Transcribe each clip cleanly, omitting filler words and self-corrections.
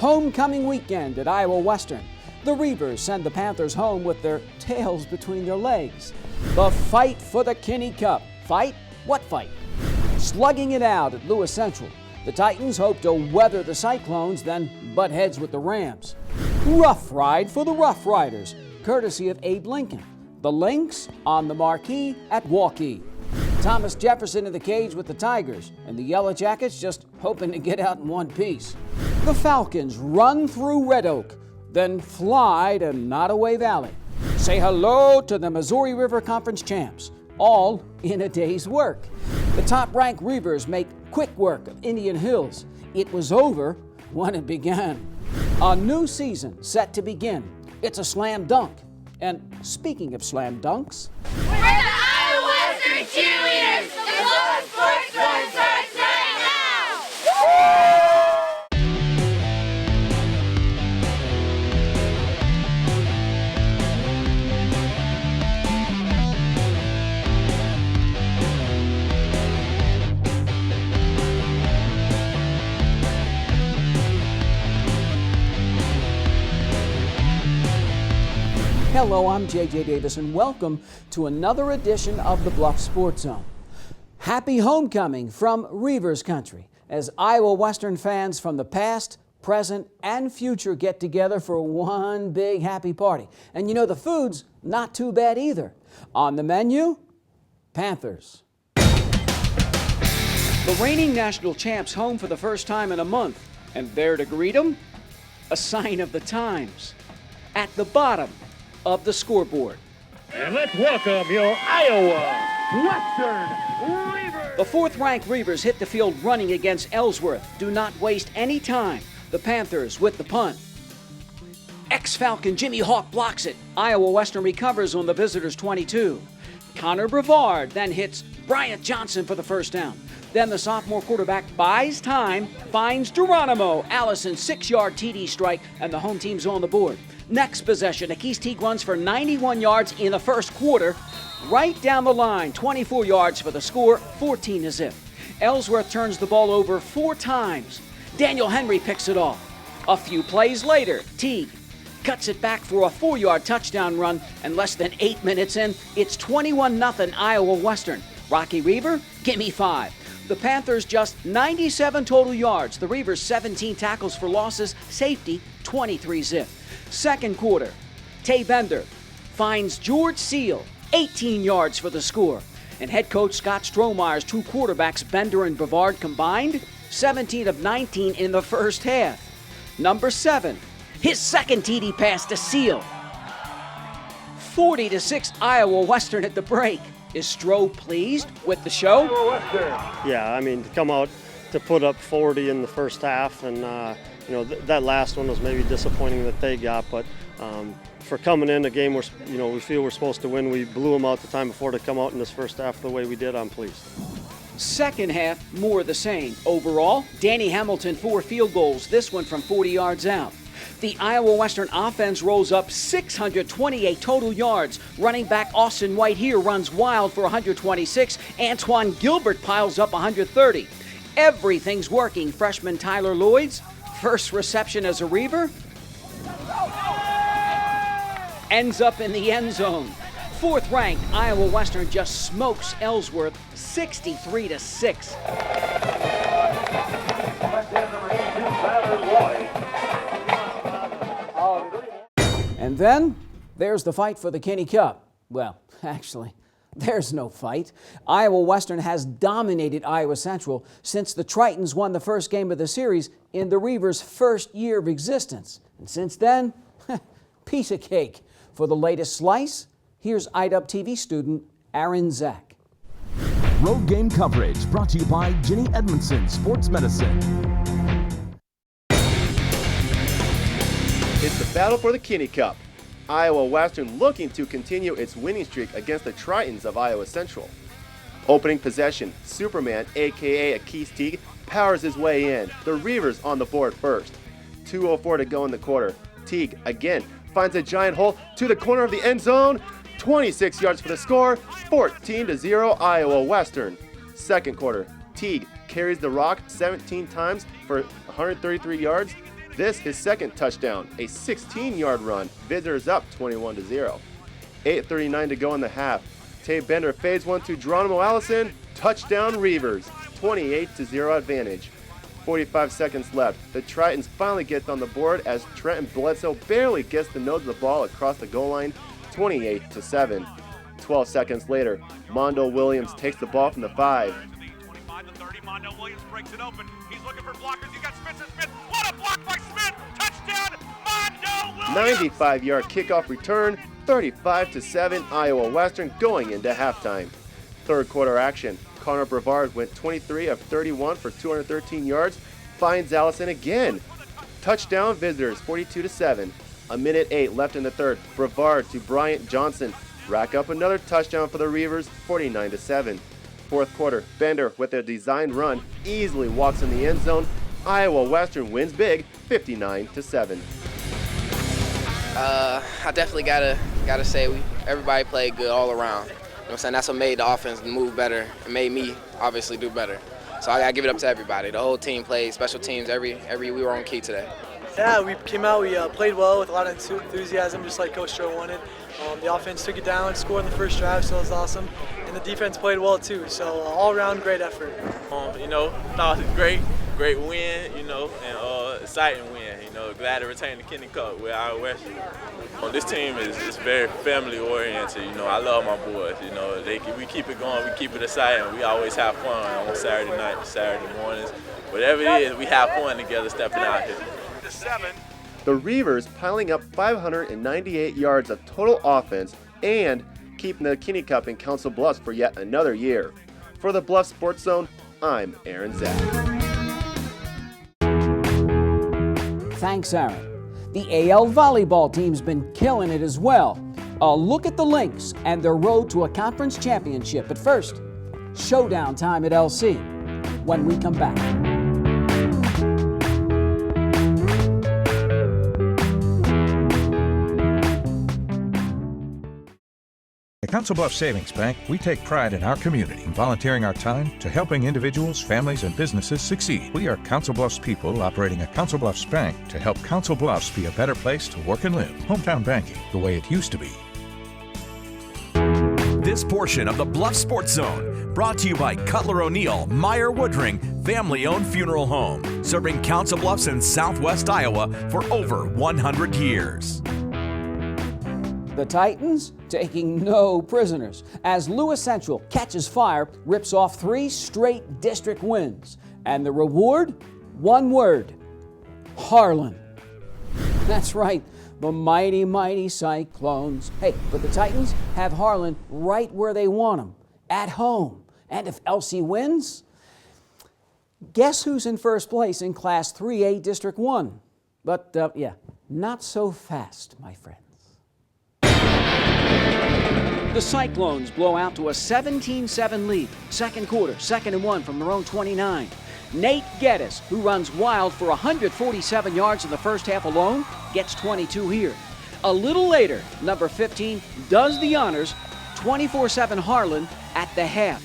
homecoming weekend at Iowa Western. The Reavers send the Panthers home with their tails between their legs. The fight for the Kinney Cup. Fight? What fight? Slugging it out at Lewis Central. The Titans hope to weather the Cyclones, then butt heads with the Rams. Rough ride for the Rough Riders, courtesy of Abe Lincoln. The Lynx on the marquee at Waukee. Thomas Jefferson in the cage with the Tigers, and the Yellow Jackets just hoping to get out in one piece. The Falcons run through Red Oak, then fly to Nottoway Valley. Say hello to the Missouri River Conference champs, all in a day's work. The top-ranked Reavers make quick work of Indian Hills. It was over when it began. A new season set to begin. It's a slam dunk. And speaking of slam dunks, we're the Iowa Western cheerleaders! The Bluffs sports run starts right now! Hello, I'm J.J. Davis, and welcome to another edition of the Bluffs Sports Zone. Happy homecoming from Reavers Country as Iowa Western fans from the past, present, and future get together for one big happy party. And you know, the food's not too bad either. On the menu, Panthers. The reigning national champs home for the first time in a month, and there to greet them, a sign of the times. At the bottom of the scoreboard. And let's welcome your Iowa Western Reavers. The fourth-ranked Reavers hit the field running against Ellsworth. Do not waste any time. The Panthers with the punt. Ex-Falcon Jimmy Hawk blocks it. Iowa Western recovers on the visitors' 22. Connor Brevard then hits Bryant Johnson for the first down. Then the sophomore quarterback buys time, finds Geronimo Allison's 6-yard TD strike, and the home team's on the board. Next possession, Akis Teague runs for 91 yards in the first quarter. Right down the line, 24 yards for the score, 14-0. Ellsworth turns the ball over 4 times. Daniel Henry picks it off. A few plays later, Teague cuts it back for a 4-yard touchdown run, and less than 8 minutes in, it's 21-0 Iowa Western. Rocky Reaver, gimme 5. The Panthers just 97 total yards. The Reavers 17 tackles for losses, safety 23-0. Second quarter, Tay Bender finds George Seal, 18 yards for the score. And head coach Scott Strohmeyer's 2 quarterbacks, Bender and Brevard combined, 17 of 19 in the first half. Number 7, his second TD pass to Seal. 40-6 Iowa Western at the break. Is Stroh pleased with the show? Yeah, I mean, to come out to put up 40 in the first half, and that last one was maybe disappointing that they got, but for coming in a game where we feel we're supposed to win, we blew them out the time before to come out in this first half the way we did. I'm pleased. Second half, more the same. Overall, Danny Hamilton 4 field goals, this one from 40 yards out. The Iowa Western offense rolls up 628 total yards. Running back Austin White here runs wild for 126. Antoine Gilbert piles up 130. Everything's working. Freshman Tyler Lloyd's first reception as a Reaver ends up in the end zone. Fourth-ranked Iowa Western just smokes Ellsworth 63-6. And then there's the fight for the Kinney Cup. Well, actually, there's no fight. Iowa Western has dominated Iowa Central since the Tritons won the first game of the series in the Reavers' first year of existence. And since then, piece of cake. For the latest slice, here's IDUB TV student Aaron Zach. Road game coverage brought to you by Jenny Edmondson Sports Medicine. It's the battle for the Kinney Cup. Iowa Western looking to continue its winning streak against the Tritons of Iowa Central. Opening possession, Superman, a.k.a. Akis Teague, powers his way in. The Reavers on the board first. 2:04 to go in the quarter. Teague, again, finds a giant hole to the corner of the end zone. 26 yards for the score, 14-0 Iowa Western. Second quarter, Teague carries the rock 17 times for 133 yards. This his second touchdown, a 16-yard run. Visitors up 21-0. 8:39 to go in the half. Tay Bender fades one to Geronimo Allison. Touchdown Reavers, 28-0 advantage. 45 seconds left. The Tritons finally get on the board as Trenton Bledsoe barely gets the nose of the ball across the goal line, 28-7. 12 seconds later, Mondo Williams takes the ball from the 5. 25 to 30, Mondo Williams breaks it open. He's looking for blockers. He's got Smith. What a block by Smith! Touchdown, Mondo Williams! 95-yard kickoff return, 35-7 Iowa Western going into halftime. Third quarter action. Connor Brevard went 23 of 31 for 213 yards, finds Allison again. Touchdown Visitors, 42-7. A minute 8 left in the third. Brevard to Bryant Johnson. Rack up another touchdown for the Reavers, 49-7. Fourth quarter, Bender with a designed run easily walks in the end zone. Iowa Western wins big, 59-7. I definitely gotta say everybody played good all around. You know what I'm saying? That's what made the offense move better and made me obviously do better. So I gotta give it up to everybody. The whole team played, special teams, we were on key today. Yeah, we came out, we played well with a lot of enthusiasm, just like Coach Stroh wanted. The offense took it down, scored in the first drive, so it was awesome. And the defense played well too, so all around great effort. Thought it was a great win, and exciting win. Glad to retain the Kenny Cup with Iowa Western. This team is very family oriented. I love my boys. We keep it going, we keep it exciting. We always have fun on Saturday night, Saturday mornings. Whatever it is, we have fun together stepping out here. The Reavers piling up 598 yards of total offense and keeping the Kinney Cup in Council Bluffs for yet another year. For the Bluffs Sports Zone, I'm Aaron Zack. Thanks, Aaron. The AL volleyball team's been killing it as well. A look at the Lynx and their road to a conference championship. But first, showdown time at LC when we come back. At Council Bluffs Savings Bank, we take pride in our community and volunteering our time to helping individuals, families, and businesses succeed. We are Council Bluffs people operating a Council Bluffs bank to help Council Bluffs be a better place to work and live. Hometown banking, the way it used to be. This portion of the Bluffs Sports Zone brought to you by Cutler O'Neill, Meyer Woodring, family-owned funeral home, serving Council Bluffs in southwest Iowa for over 100 years. The Titans taking no prisoners as Lewis Central catches fire, rips off 3 straight district wins. And the reward? One word: Harlan. That's right, the mighty, mighty Cyclones. Hey, but the Titans have Harlan right where they want him, at home. And if LC wins, guess who's in first place in Class 3A District 1? But, not so fast, my friends. The Cyclones blow out to a 17-7 lead. Second quarter, 2nd and 1 from their own 29. Nate Geddes, who runs wild for 147 yards in the first half alone, gets 22 here. A little later, number 15 does the honors, 24-7 Harlan at the half.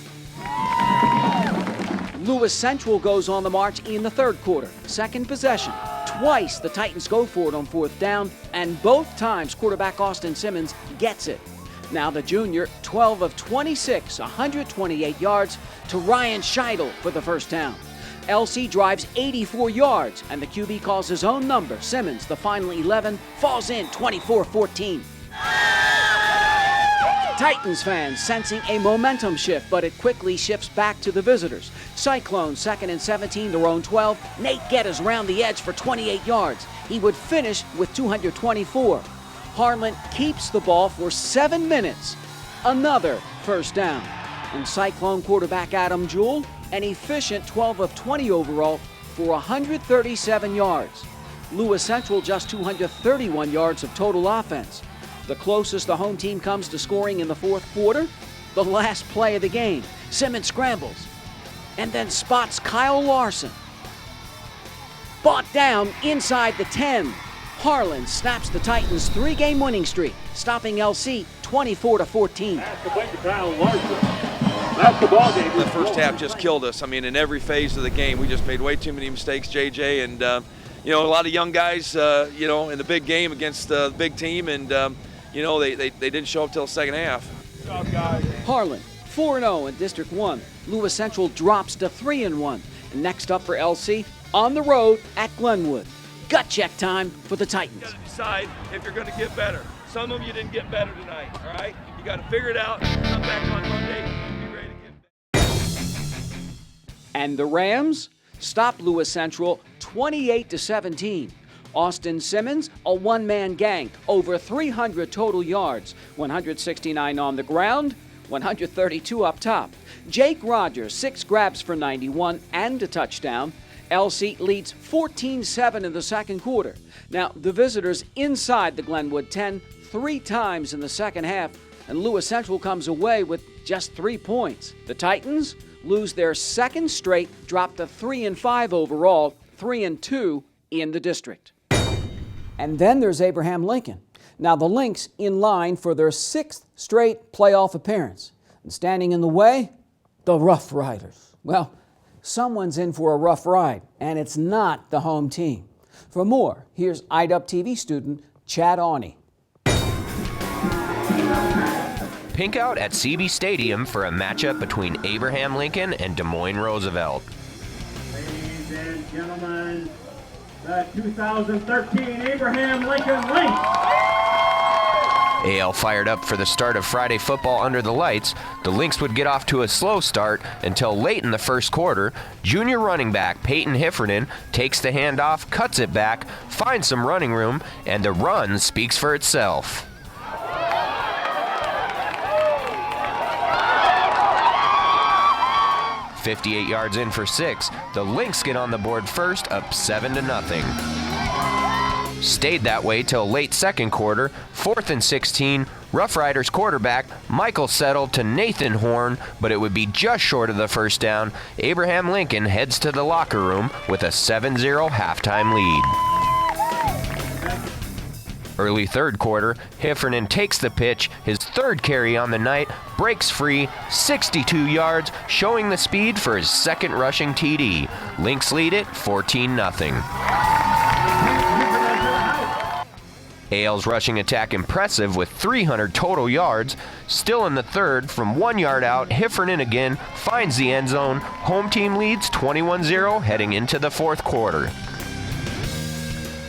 Lewis Central goes on the march in the third quarter. Second possession. Twice the Titans go for it on 4th down, and both times quarterback Austin Simmons gets it. Now the junior, 12 of 26, 128 yards to Ryan Scheidel for the first down. LC drives 84 yards, and the QB calls his own number. Simmons, the final 11, falls in 24-14. Titans fans sensing a momentum shift, but it quickly shifts back to the visitors. Cyclones 2nd and 17, their own 12. Nate Geddes round the edge for 28 yards. He would finish with 224. Harlan keeps the ball for 7 minutes. Another first down. And Cyclone quarterback Adam Jewell, an efficient 12 of 20 overall for 137 yards. Lewis Central just 231 yards of total offense. The closest the home team comes to scoring in the fourth quarter, the last play of the game. Simmons scrambles and then spots Kyle Larson. Brought down inside the 10. Harlan snaps the Titans' 3-game winning streak, stopping LC 24-14. That's the play to Kyle Larson. That's the ball game. The first half just killed us. I mean, in every phase of the game, we just made way too many mistakes, JJ, and you know, a lot of young guys, you know, in the big game against the big team, and you know, they didn't show up till the second half. Good job, guys. Harlan, 4-0 in District 1. Lewis Central drops to 3-1. And next up for LC, on the road at Glenwood. Gut check time for the Titans. You got to decide if you're going to get better. Some of you didn't get better tonight, all right? You got to figure it out, come back on Monday, and be ready to get better. And the Rams stop Lewis Central 28-17. Austin Simmons, a one-man gang, over 300 total yards, 169 on the ground, 132 up top. Jake Rogers, 6 grabs for 91 and a touchdown. LC leads 14-7 in the second quarter. Now, the visitors inside the Glenwood 10 3 times in the second half, and Lewis Central comes away with just 3 points. The Titans lose their second straight, drop to 3-5 overall, 3-2 in the district. And then there's Abraham Lincoln. Now the Lynx in line for their 6th straight playoff appearance. And standing in the way, the Rough Riders. Well, someone's in for a rough ride, and it's not the home team. For more, here's IWTV student Chad Awney. Pink out at CB Stadium for a matchup between Abraham Lincoln and Des Moines Roosevelt. Ladies and gentlemen, the 2013 Abraham Lincoln Lynx. AL fired up for the start of Friday football under the lights. The Lynx would get off to a slow start until late in the first quarter. Junior running back Peyton Heffernan takes the handoff, cuts it back, finds some running room, and the run speaks for itself. "58 yards in for 6, the Lynx get on the board first, up 7-0. Stayed that way till late second quarter. 4th and 16, Rough Riders quarterback Michael settled to Nathan Horn, but it would be just short of the first down. Abraham Lincoln heads to the locker room with a 7-0 halftime lead. Early third quarter, Heffernan takes the pitch, his 3rd carry on the night, breaks free, 62 yards, showing the speed for his 2nd rushing TD. Lynx lead it 14-0. AL's rushing attack impressive with 300 total yards. Still in the third, from 1 yard out, Heffernan again finds the end zone. Home team leads 21-0 heading into the fourth quarter.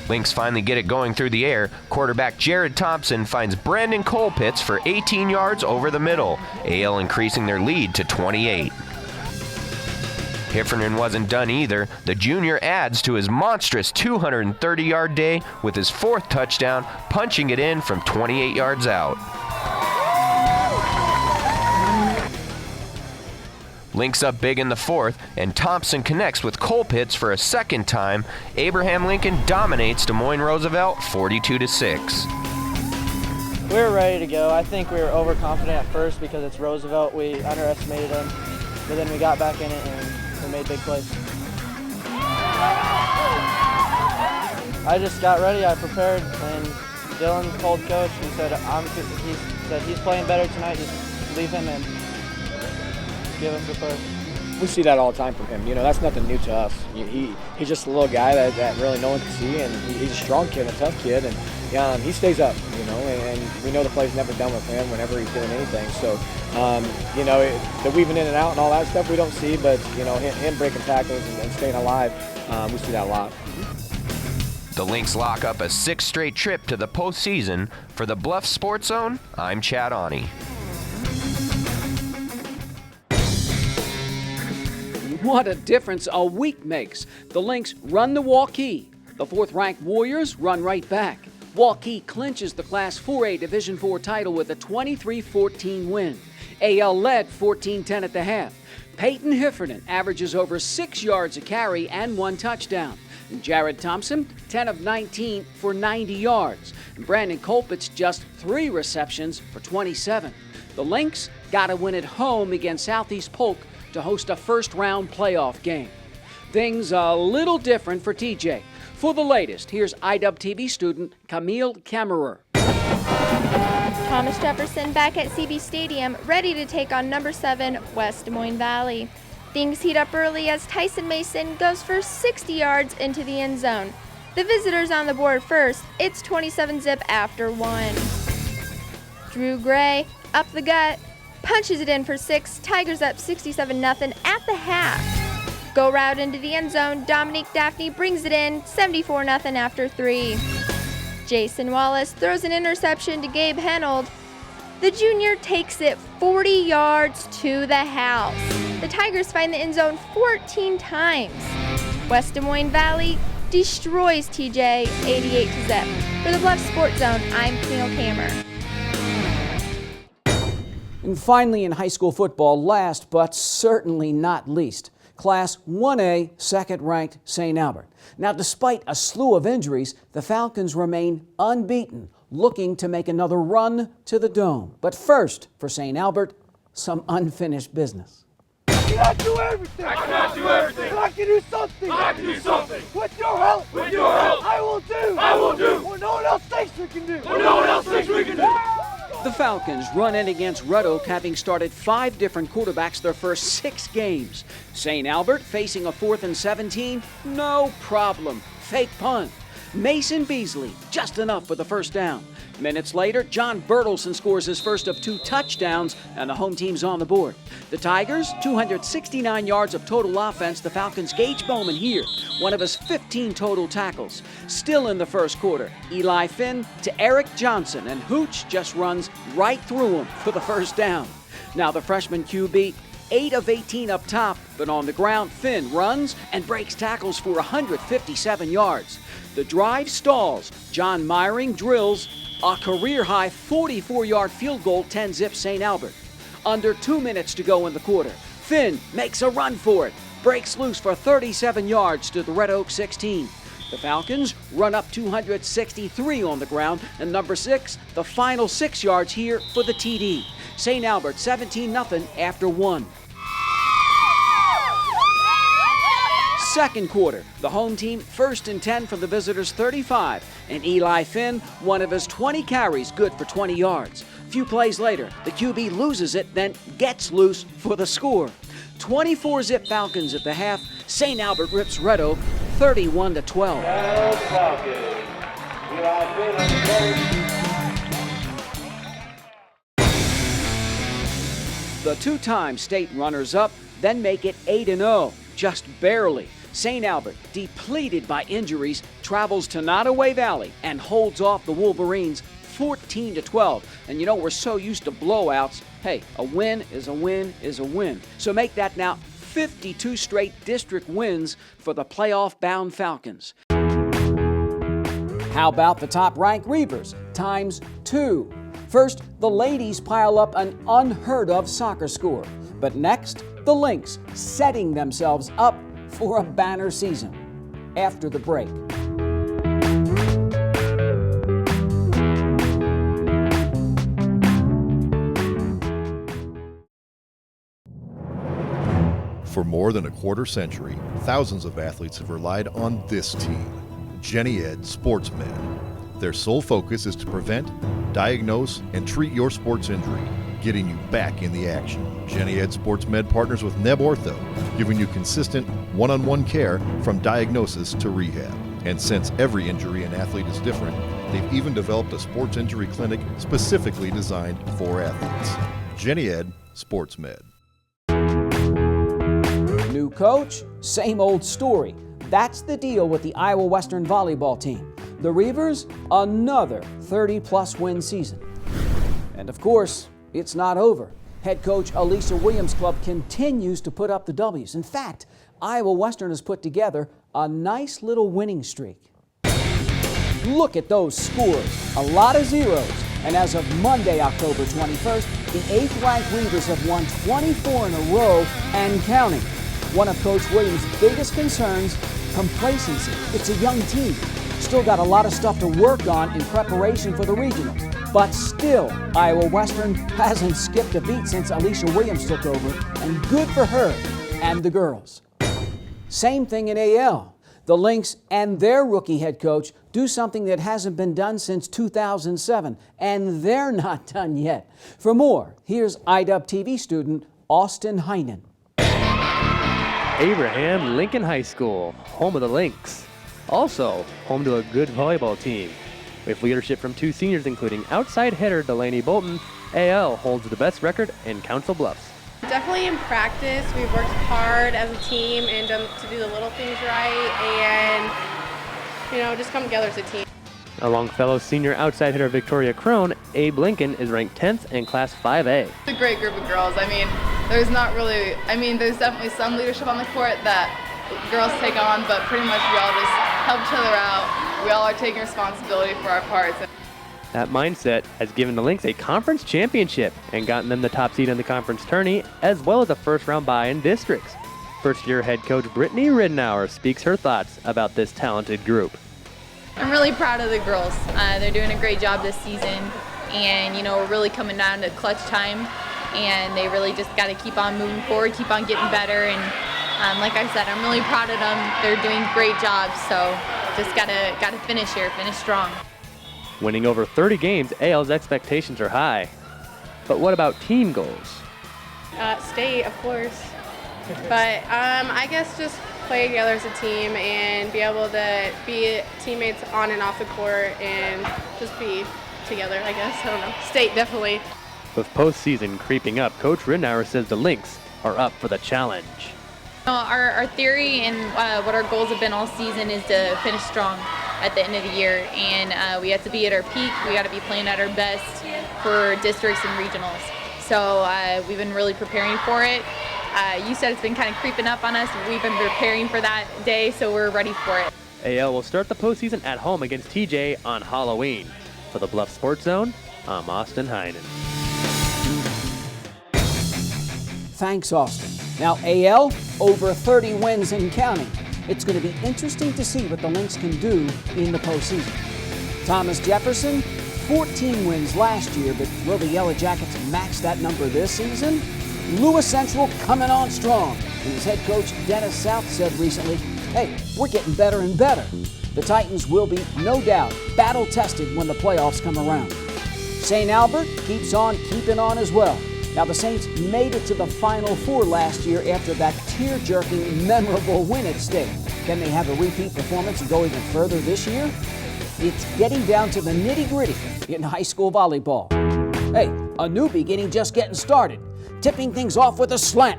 Lynx finally get it going through the air. Quarterback Jared Thompson finds Brandon Colpitts for 18 yards over the middle. AL increasing their lead to 28. Heffernan wasn't done either. The junior adds to his monstrous 230-yard day with his 4th touchdown, punching it in from 28 yards out. Lynx up big in the 4th, and Thompson connects with Colpitts for a 2nd time. Abraham Lincoln dominates Des Moines Roosevelt 42-6. We were ready to go. I think we were overconfident at first because it's Roosevelt. We underestimated them, but then we got back in it and we made big plays. I just got ready, I prepared, and Dylan told coach, he said he's playing better tonight, just leave him and give him the push. We see that all the time from him. You know, that's nothing new to us. He's just a little guy that really no one can see, and he's a strong kid, a tough kid, and he stays up, you know, and we know the play's never done with him whenever he's doing anything. So, you know, the weaving in and out and all that stuff we don't see, but, you know, him breaking tackles and staying alive, we see that a lot. The Lynx lock up a 6th straight trip to the postseason. For the Bluffs Sports Zone, I'm Chad Awney. What a difference a week makes. The Lynx run to Waukee. The 4th-ranked Warriors run right back. Waukee clinches the Class 4A Division IV title with a 23-14 win. AL led 14-10 at the half. Peyton Heffernan averages over 6 yards a carry and 1 touchdown. And Jared Thompson, 10 of 19 for 90 yards. And Brandon Colpitts just 3 receptions for 27. The Lynx got to win at home against Southeast Polk to host a first-round playoff game. Things a little different for TJ. For the latest, here's IWTV student Camille Kammerer. Thomas Jefferson back at CB Stadium, ready to take on number 7 West Des Moines Valley. Things heat up early as Tyson Mason goes for 60 yards into the end zone. The visitors on the board first. It's 27-zip after 1. Drew Gray, up the gut, punches it in for 6. Tigers up 67-0 at the half. Go route into the end zone. Dominique Daphne brings it in 74-0 after 3. Jason Wallace throws an interception to Gabe Henold. The junior takes it 40 yards to the house. The Tigers find the end zone 14 times. West Des Moines Valley destroys TJ 88-0. For the Bluffs Sports Zone, I'm Camille Kammer. And finally in high school football, last but certainly not least, Class 1A second-ranked St. Albert. Now, despite a slew of injuries, the Falcons remain unbeaten, looking to make another run to the Dome. But first, for St. Albert, some unfinished business. I cannot do everything. I cannot do everything. But I can do something. I can do something. With your help. With your help. I will do. I will do. What no one else thinks we can do. What no one else thinks we can do. The Falcons run in against Red Oak, having started 5 different quarterbacks their first 6 games. St. Albert facing a 4th and 17, no problem. Fake punt. Mason Beasley, just enough for the first down. Minutes later, John Bertelsen scores his first of 2 touchdowns, and the home team's on the board. The Tigers, 269 yards of total offense. The Falcons' Gage Bowman here, one of his 15 total tackles. Still in the first quarter, Eli Finn to Eric Johnson, and Hooch just runs right through him for the first down. Now the freshman QB, 8 of 18 up top, but on the ground, Finn runs and breaks tackles for 157 yards. The drive stalls. John Meyering drills a career-high 44-yard field goal, 10-zip St. Albert. Under 2 minutes to go in the quarter. Finn makes a run for it, breaks loose for 37 yards to the Red Oak 16. The Falcons run up 263 on the ground, and number 6, the final 6 yards here for the TD. St. Albert 17-0 after 1. Second quarter, the home team 1st and 10 from the visitors' 35, and Eli Finn, one of his 20 carries, good for 20 yards. A few plays later, the QB loses it, then gets loose for the score. 24-zip Falcons at the half. St. Albert rips Red Oak 31-12. The 2-time state runners-up then make it 8-0, just barely. St. Albert, depleted by injuries, travels to Nottoway Valley and holds off the Wolverines 14-12. And you know, we're so used to blowouts. Hey, a win is a win is a win. So make that now 52 straight district wins for the playoff-bound Falcons. How about the top-ranked Reavers times 2? First, the ladies pile up an unheard-of soccer score. But next, the Lynx setting themselves up for a banner season. After the break. For more than a quarter century, thousands of athletes have relied on this team, Jenny Ed Sportsmed. Their sole focus is to prevent, diagnose, and treat your sports injury, getting you back in the action. Jenny Ed Sportsmed partners with Neb Ortho, giving you consistent one-on-one care from diagnosis to rehab. And since every injury an athlete is different, they've even developed a sports injury clinic specifically designed for athletes. Jenny Ed Sportsmed. New coach, same old story. That's the deal with the Iowa Western volleyball team. The Reavers, another 30-plus win season. And of course, it's not over. Head coach Alicia Williams' club continues to put up the W's. In fact, Iowa Western has put together a nice little winning streak. Look at those scores, a lot of zeros. And as of Monday, October 21st, the 8th-ranked Reavers have won 24 in a row and counting. One of Coach Williams' biggest concerns, complacency. It's a young team. Still got a lot of stuff to work on in preparation for the regionals. But still, Iowa Western hasn't skipped a beat since Alicia Williams took over, and good for her and the girls. Same thing in AL. The Lynx and their rookie head coach do something that hasn't been done since 2007, and they're not done yet. For more, here's IDUB TV student Austin Heinen. Abraham Lincoln High School, home of the Lynx. Also, home to a good volleyball team. With leadership from 2 seniors, including outside hitter Delaney Bolton, AL holds the best record in Council Bluffs. Definitely in practice, we've worked hard as a team and done to do the little things right and, just come together as a team. Along fellow senior outside hitter Victoria Crone, Abe Lincoln is ranked 10th in Class 5A. It's a great group of girls. There's definitely some leadership on the court that girls take on, but pretty much we all just help each other out. We all are taking responsibility for our parts. That mindset has given the Lynx a conference championship and gotten them the top seed in the conference tourney, as well as a first-round bye in districts. First-year head coach Brittany Ridenour speaks her thoughts about this talented group. I'm really proud of the girls. They're doing a great job this season, and we're really coming down to clutch time, and they really just got to keep on moving forward, keep on getting better, and like I said, I'm really proud of them. They're doing great jobs, so just gotta finish here, finish strong. Winning over 30 games, AL's expectations are high. But what about team goals? State, of course. But I guess just play together as a team and be able to be teammates on and off the court and just be together, I guess. I don't know. State, definitely. With postseason creeping up, Coach Ridenour says the Lynx are up for the challenge. Our theory and what our goals have been all season is to finish strong at the end of the year, and we have to be at our peak. We got to be playing at our best for districts and regionals. So we've been really preparing for it. You said it's been kind of creeping up on us. We've been preparing for that day, so we're ready for it. AL will start the postseason at home against TJ on Halloween. For the Bluff Sports Zone, I'm Austin Heinen. Thanks, Austin. Now, AL, over 30 wins and counting. It's going to be interesting to see what the Lynx can do in the postseason. Thomas Jefferson, 14 wins last year, but will the Yellow Jackets match that number this season? Lewis Central coming on strong. And his head coach, Dennis South, said recently, hey, we're getting better and better. The Titans will be, no doubt, battle-tested when the playoffs come around. St. Albert keeps on keeping on as well. Now, the Saints made it to the Final Four last year after that tear-jerking, memorable win at State. Can they have a repeat performance and go even further this year? It's getting down to the nitty-gritty in high school volleyball. Hey, a new beginning just getting started. Tipping things off with a slant,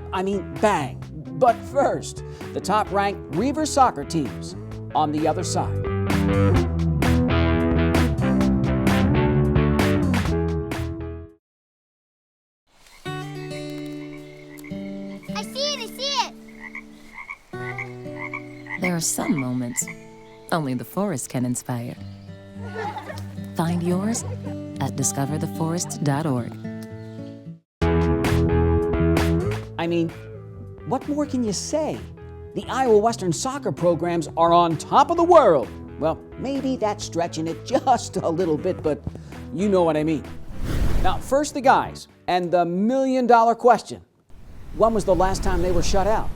bang. But first, the top-ranked Reaver soccer teams on the other side. There are some moments only the forest can inspire. Find yours at discovertheforest.org. What more can you say? The Iowa Western soccer programs are on top of the world. Well, maybe that's stretching it just a little bit, but you know what I mean. Now, first the guys, and the million-dollar question. When was the last time they were shut out?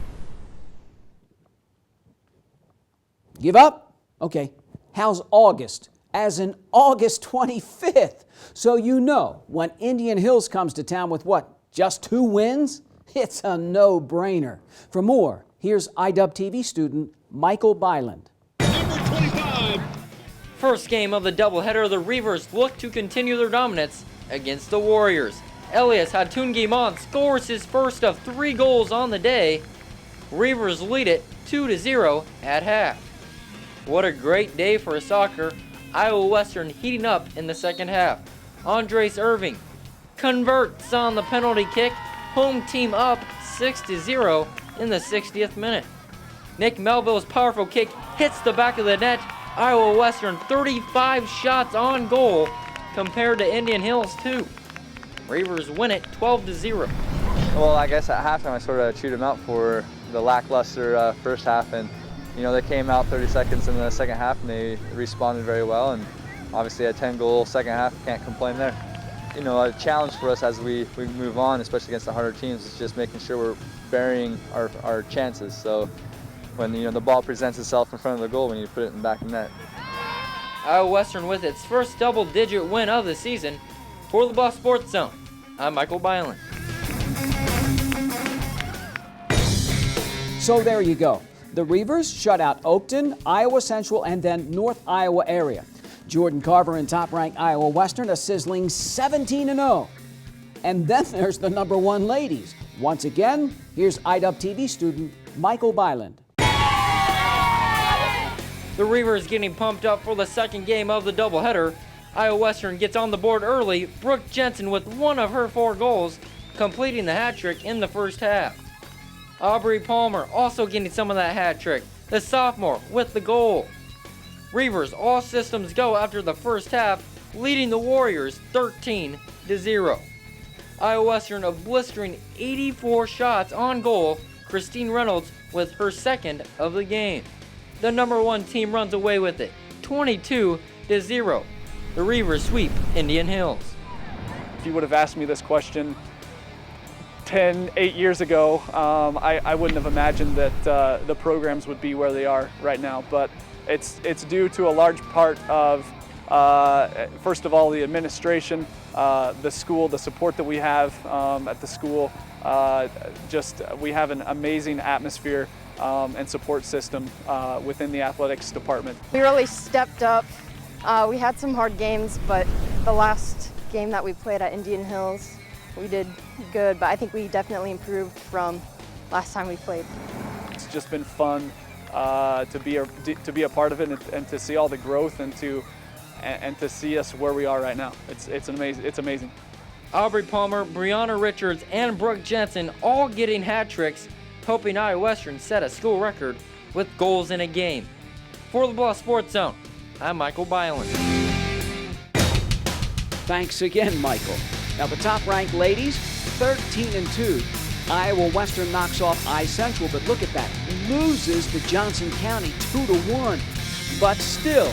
Give up? Okay. How's August? As in August 25th. So you know, when Indian Hills comes to town with what? Just 2 wins? It's a no-brainer. For more, here's IWTV student Michael Byland. First game of the doubleheader, the Reavers look to continue their dominance against the Warriors. Elias Hatungi-Mont scores his first of 3 goals on the day. Reavers lead it 2-0 at half. What a great day for soccer. Iowa Western heating up in the second half. Andres Irving converts on the penalty kick. Home team up 6-0 in the 60th minute. Nick Melville's powerful kick hits the back of the net. Iowa Western 35 shots on goal compared to Indian Hills 2. Reavers win it 12-0. Well, I guess at halftime I sort of chewed them out for the lackluster first half, and they came out 30 seconds in the second half and they responded very well, and obviously a 10-goal second half, can't complain there. A challenge for us as we move on, especially against the harder teams, is just making sure we're burying our chances. So when the ball presents itself in front of the goal, we need to put it in the back of the net. Iowa Western with its first double-digit win of the season. For the Bluff Sports Zone, I'm Michael Byland. So there you go. The Reavers shut out Oakton, Iowa Central, and then North Iowa area. Jordan Carver in top-ranked Iowa Western, a sizzling 17-0. And then there's the #1 ladies. Once again, here's IWTV student Michael Byland. The Reavers getting pumped up for the second game of the doubleheader. Iowa Western gets on the board early. Brooke Jensen with one of her 4 goals, completing the hat trick in the first half. Aubrey Palmer also getting some of that hat trick, the sophomore with the goal. Reavers all systems go after the first half, leading the Warriors 13-0. Iowa Western a blistering 84 shots on goal. Christine Reynolds with her second of the game. The '1 team runs away with it, 22-0. The Reavers sweep Indian Hills. If you would have asked me this question 8 years ago, I wouldn't have imagined that the programs would be where they are right now. But it's due to a large part of, first of all, the administration, the school, the support that we have at the school. We have an amazing atmosphere and support system within the athletics department. We really stepped up. We had some hard games, but the last game that we played at Indian Hills, we did good, but I think we definitely improved from last time we played. It's just been fun to be a part of it and to see all the growth and to see us where we are right now. It's amazing. Aubrey Palmer, Brianna Richards, and Brooke Jensen all getting hat tricks, helping Iowa Western set a school record with goals in a game. For the Bluffs Sports Zone, I'm Michael Byland. Thanks again, Michael. Now the top-ranked ladies, 13-2. Iowa Western knocks off I-Central, but look at that, loses to Johnson County 2-1. But still,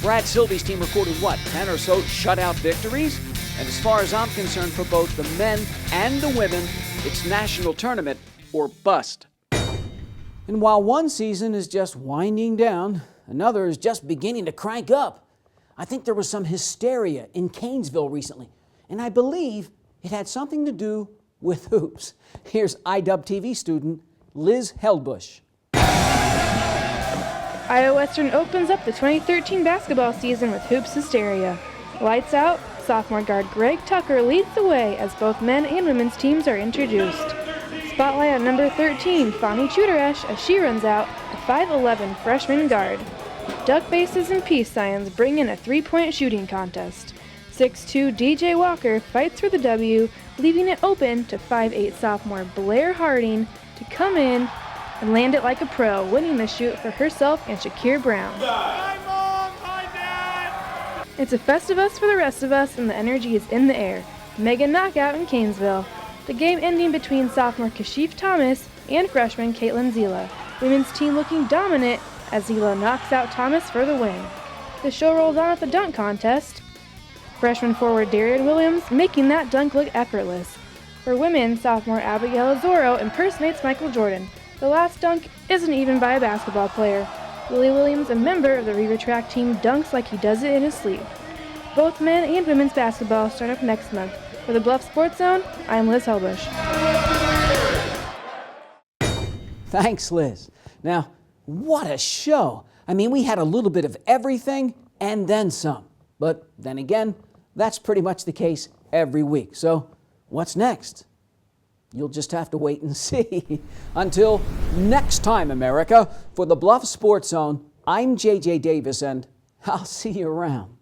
Brad Sylvie's team recorded 10 or so shutout victories? And as far as I'm concerned, for both the men and the women, it's national tournament or bust. And while one season is just winding down, another is just beginning to crank up. I think there was some hysteria in Canesville recently, and I believe it had something to do with hoops. Here's IWTV student Liz Heldbush. Iowa Western opens up the 2013 basketball season with hoops hysteria. Lights out, sophomore guard Greg Tucker leads the way as both men and women's teams are introduced. Spotlight on number 13, Fani Chudaresh, as she runs out, a 5'11 freshman guard. Duck bases and peace signs bring in a three-point shooting contest. 6'2 DJ Walker fights for the W, leaving it open to 5'8 sophomore Blair Harding to come in and land it like a pro, winning the shoot for herself and Shakir Brown. It's a Festivus for the rest of us, and the energy is in the air. Mega knockout in Canesville. The game ending between sophomore Kashif Thomas and freshman Caitlin Zila. Women's team looking dominant as Zila knocks out Thomas for the win. The show rolls on at the dunk contest. Freshman forward Darian Williams making that dunk look effortless. For women, sophomore Abigail Azoro impersonates Michael Jordan. The last dunk isn't even by a basketball player. Willie Williams, a member of the Reaver track team, dunks like he does it in his sleep. Both men and women's basketball start up next month. For the Bluffs Sports Zone, I'm Liz Helbush. Thanks, Liz. Now, what a show. I mean, we had a little bit of everything and then some. But then again, that's pretty much the case every week. So, what's next? You'll just have to wait and see. Until next time, America, for the Bluffs Sports Zone, I'm JJ Davis, and I'll see you around.